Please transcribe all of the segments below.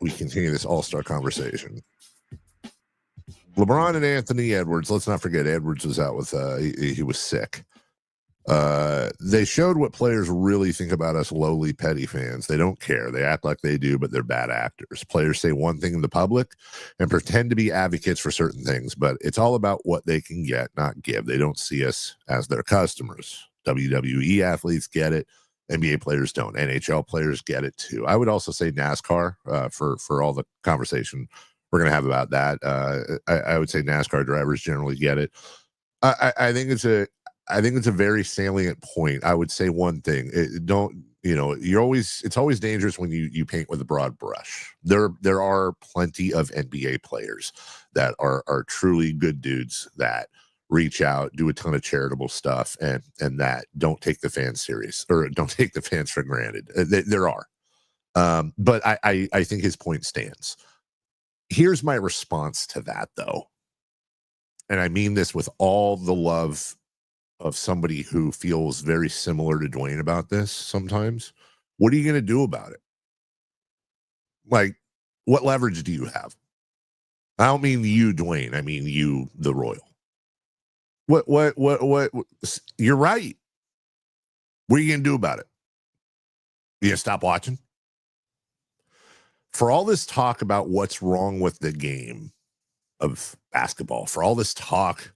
we continue this all-star conversation. LeBron and Anthony Edwards, let's not forget Edwards was out with, he was sick. They showed what players really think about us lowly, petty fans. They don't care. They act like they do, but they're bad actors. Players say one thing in the public and pretend to be advocates for certain things, but it's all about what they can get, not give. They don't see us as their customers. WWE athletes get it. NBA players don't. NHL players get it too. I would also say NASCAR for all the conversation we're going to have about that. I would say NASCAR drivers generally get it. I think it's a very salient point. I would say one thing: it's always dangerous when you paint with a broad brush. There are plenty of NBA players that are truly good dudes that reach out, do a ton of charitable stuff, and that don't take the fans serious or don't take the fans for granted. There are, but I think his point stands. Here's my response to that, though, and I mean this with all the love of somebody who feels very similar to Dwayne about this sometimes. What are you going to do about it? Like, what leverage do you have? I don't mean you, Dwayne. I mean you, the Royal. What? You're right. What are you going to do about it? You going to stop watching? For all this talk about what's wrong with the game of basketball, for all this talk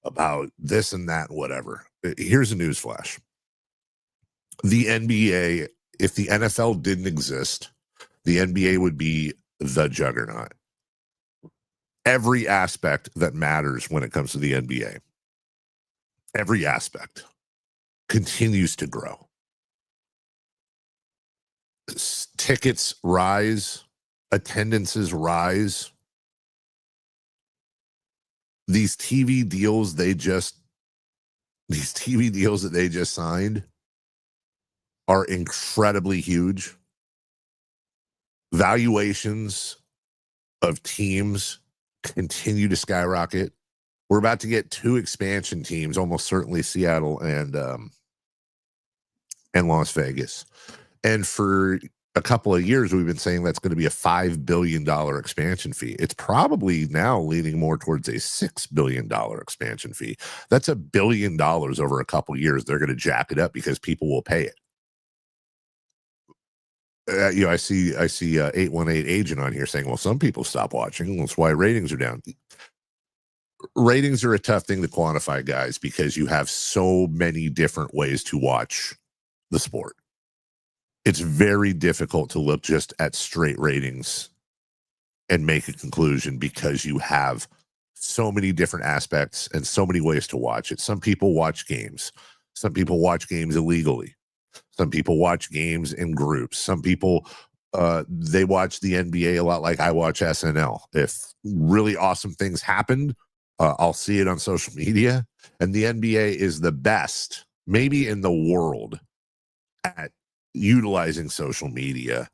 about this and that, whatever, here's a newsflash. The NBA, if the NFL didn't exist, the NBA would be the juggernaut. Every aspect that matters when it comes to the NBA, every aspect continues to grow. Tickets rise, attendances rise. These TV deals that they just signed are incredibly huge. Valuations of teams continue to skyrocket. We're about to get 2 expansion teams, almost certainly Seattle and Las Vegas. And for a couple of years, we've been saying that's going to be a $5 billion expansion fee. It's probably now leaning more towards a $6 billion expansion fee. That's $1 billion over a couple of years. They're going to jack it up because people will pay it. I see 818 agent on here saying, well, some people stop watching. That's why ratings are down. Ratings are a tough thing to quantify, guys, because you have so many different ways to watch the sport. It's very difficult to look just at straight ratings and make a conclusion because you have so many different aspects and so many ways to watch it. Some people watch games. Some people watch games illegally. Some people watch games in groups. Some people, they watch the NBA a lot like I watch SNL. If really awesome things happened, I'll see it on social media. And the NBA is the best, maybe in the world, at utilizing social media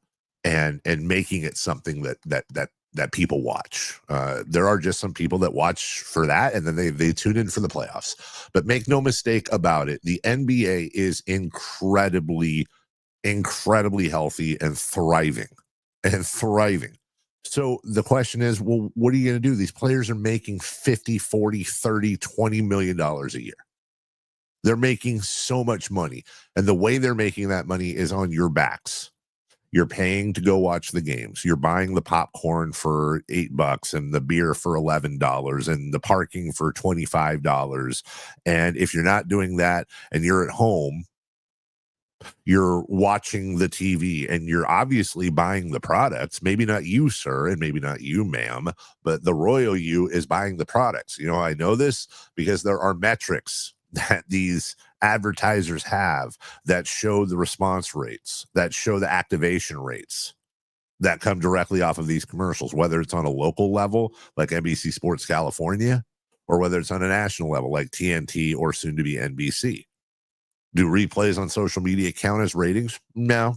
and making it something that people watch. There are just some people that watch for that, and then they tune in for the playoffs. But make no mistake about it, the NBA is incredibly healthy and thriving. So the question is, well, what are you going to do? These players are making $50, $40, $30, $20 million a year. They're making so much money. And the way they're making that money is on your backs. You're paying to go watch the games. You're buying the popcorn for $8 and the beer for $11 and the parking for $25. And if you're not doing that and you're at home, you're watching the TV and you're obviously buying the products. Maybe not you, sir, and maybe not you, ma'am, but the royal you is buying the products. You know, I know this because there are metrics that these advertisers have that show the response rates, that show the activation rates that come directly off of these commercials, whether it's on a local level like NBC Sports California or whether it's on a national level like TNT or soon to be NBC. Do replays on social media count as ratings? No,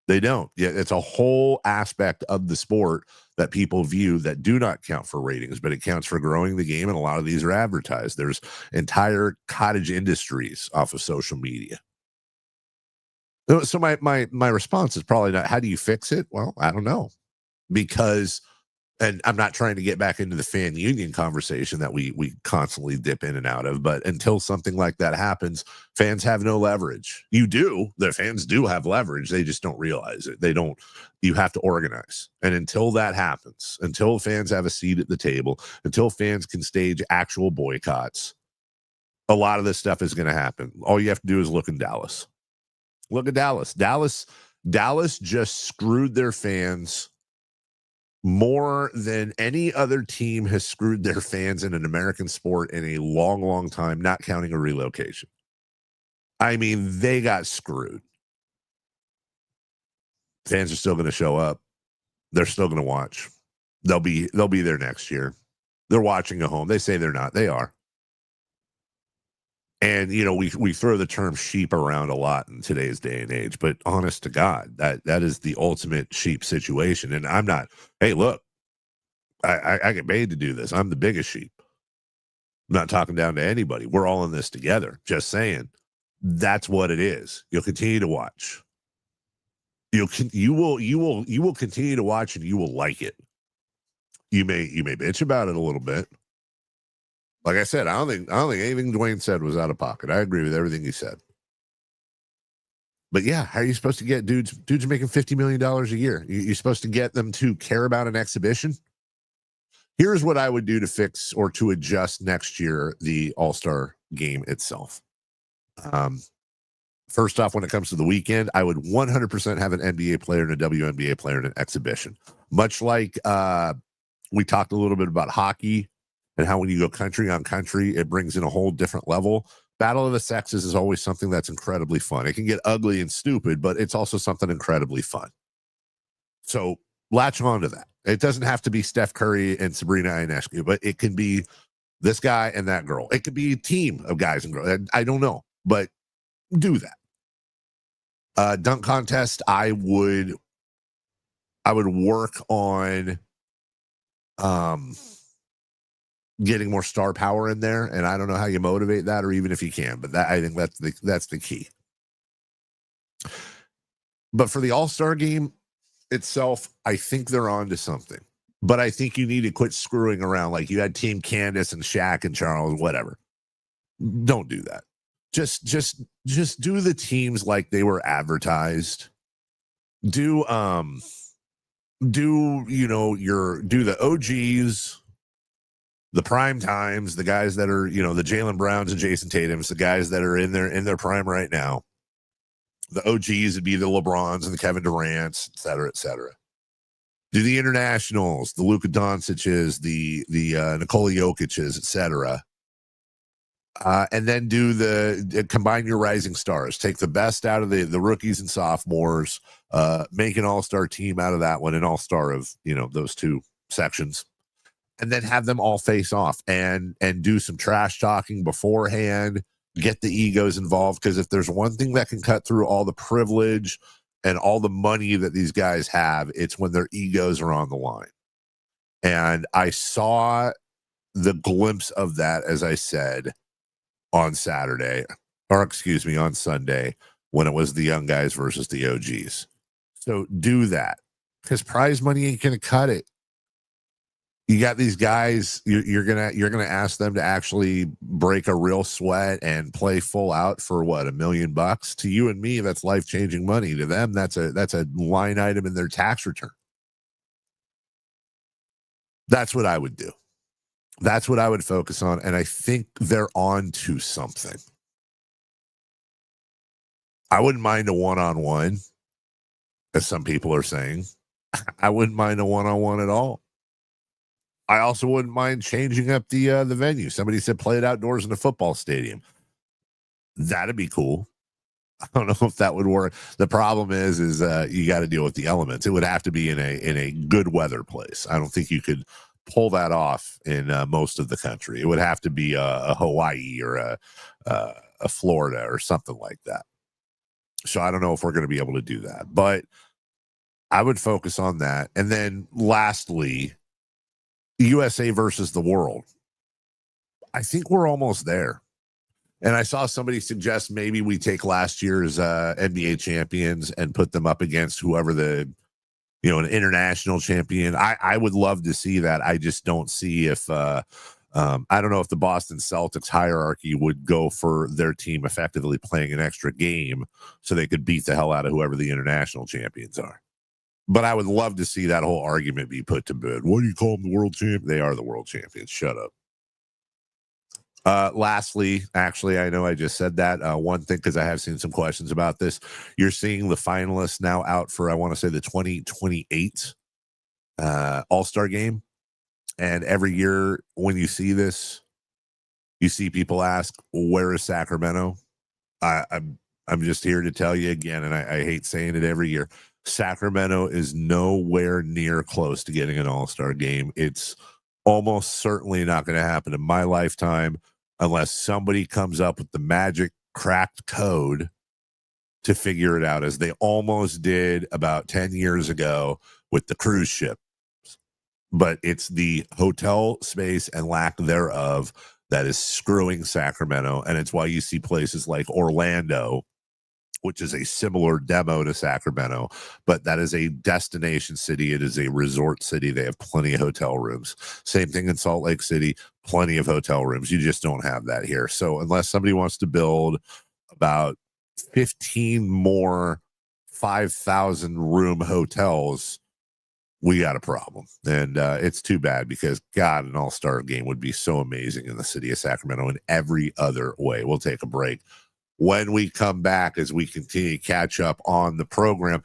they don't. Yeah, it's a whole aspect of the sport that people view that do not count for ratings, but it counts for growing the game, and a lot of these are advertised. There's entire cottage industries off of social media. So my response is probably not, how do you fix it? Well, I don't know. because, and I'm not trying to get back into the fan union conversation that we constantly dip in and out of, but until something like that happens, fans have no leverage. You do. The fans do have leverage. They just don't realize it. They don't. You have to organize. And until that happens, until fans have a seat at the table, until fans can stage actual boycotts, a lot of this stuff is going to happen. All you have to do is look in Dallas. Look at Dallas. Dallas just screwed their fans more than any other team has screwed their fans in an American sport in a long, long time, not counting a relocation. I mean, they got screwed. Fans are still going to show up. They're still going to watch. They'll be there next year. They're watching at home. They say they're not. They are. And, you know, we throw the term sheep around a lot in today's day and age, but honest to God, that is the ultimate sheep situation. And I'm not, hey, look, I get paid to do this. I'm the biggest sheep. I'm not talking down to anybody. We're all in this together. Just saying. That's what it is. You'll continue to watch. You will continue to watch, and you will like it. You may bitch about it a little bit. Like I said, I don't think anything Dwayne said was out of pocket. I agree with everything he said. But yeah, how are you supposed to get dudes making $50 million a year? You're supposed to get them to care about an exhibition? Here's what I would do to fix or to adjust next year the All-Star game itself. First off, when it comes to the weekend, I would 100% have an NBA player and a WNBA player in an exhibition. Much like we talked a little bit about hockey and how when you go country on country, it brings in a whole different level. Battle of the Sexes is always something that's incredibly fun. It can get ugly and stupid, but it's also something incredibly fun. So latch on to that. It doesn't have to be Steph Curry and Sabrina Ionescu, but it can be this guy and that girl. It could be a team of guys and girls. I don't know, but do that. Dunk contest, I would work on getting more star power in there, and I don't know how you motivate that, or even if you can, but I think that's the key. But for the All-Star game itself, I think they're on to something. But I think you need to quit screwing around like you had Team Candace and Shaq and Charles, whatever. Don't do that. Just do the teams like they were advertised. Do the OGs, the prime times, the guys that are, the Jaylen Browns and Jason Tatums, the guys that are in their prime right now. The OGs would be the LeBrons and the Kevin Durants, et cetera, et cetera. Do the internationals, the Luka Doncic's, the Nikola Jokic's, et cetera. And then combine your rising stars. Take the best out of the rookies and sophomores, make an all-star team out of that one, an all-star of, those two sections. And then have them all face off and do some trash talking beforehand, get the egos involved. Because if there's one thing that can cut through all the privilege and all the money that these guys have, it's when their egos are on the line. And I saw the glimpse of that, as I said, on Sunday, when it was the young guys versus the OGs. So do that, because prize money ain't going to cut it. You got these guys, you're gonna ask them to actually break a real sweat and play full out for what, $1 million? To you and me, that's life-changing money. To them, that's a line item in their tax return. That's what I would do. That's what I would focus on, and I think they're on to something. I wouldn't mind a one-on-one, as some people are saying. I wouldn't mind a one-on-one at all. I also wouldn't mind changing up the venue. Somebody said play it outdoors in a football stadium. That'd be cool. I don't know if that would work. The problem is you got to deal with the elements. It would have to be in a good weather place. I don't think you could pull that off in most of the country. It would have to be a Hawaii or a Florida or something like that. So I don't know if we're going to be able to do that, but I would focus on that. And then lastly, USA versus the world. I think we're almost there. And I saw somebody suggest maybe we take last year's NBA champions and put them up against whoever the an international champion. I would love to see that. I just don't see if I don't know if the Boston Celtics hierarchy would go for their team effectively playing an extra game so they could beat the hell out of whoever the international champions are. But I would love to see that whole argument be put to bed. What do you call them, the world champ? They are the world champions. Shut up. Lastly, actually, I know I just said that. One thing, because I have seen some questions about this. You're seeing the finalists now out for, I want to say, the 2028 All-Star game. And every year when you see this, you see people ask, where is Sacramento? I'm just here to tell you again, and I hate saying it every year, Sacramento is nowhere near close to getting an All-Star game. It's almost certainly not going to happen in my lifetime unless somebody comes up with the magic cracked code to figure it out, as they almost did about 10 years ago with the cruise ship. But it's the hotel space and lack thereof that is screwing Sacramento. And it's why you see places like Orlando, which is a similar demo to Sacramento, but that is a destination city. It is a resort city. They have plenty of hotel rooms. Same thing in Salt Lake City, plenty of hotel rooms. You just don't have that here. So unless somebody wants to build about 15 more 5,000 room hotels, we got a problem. And it's too bad, because God, an all-star game would be so amazing in the city of Sacramento in every other way. We'll take a break. When we come back, as we continue to catch up on the program,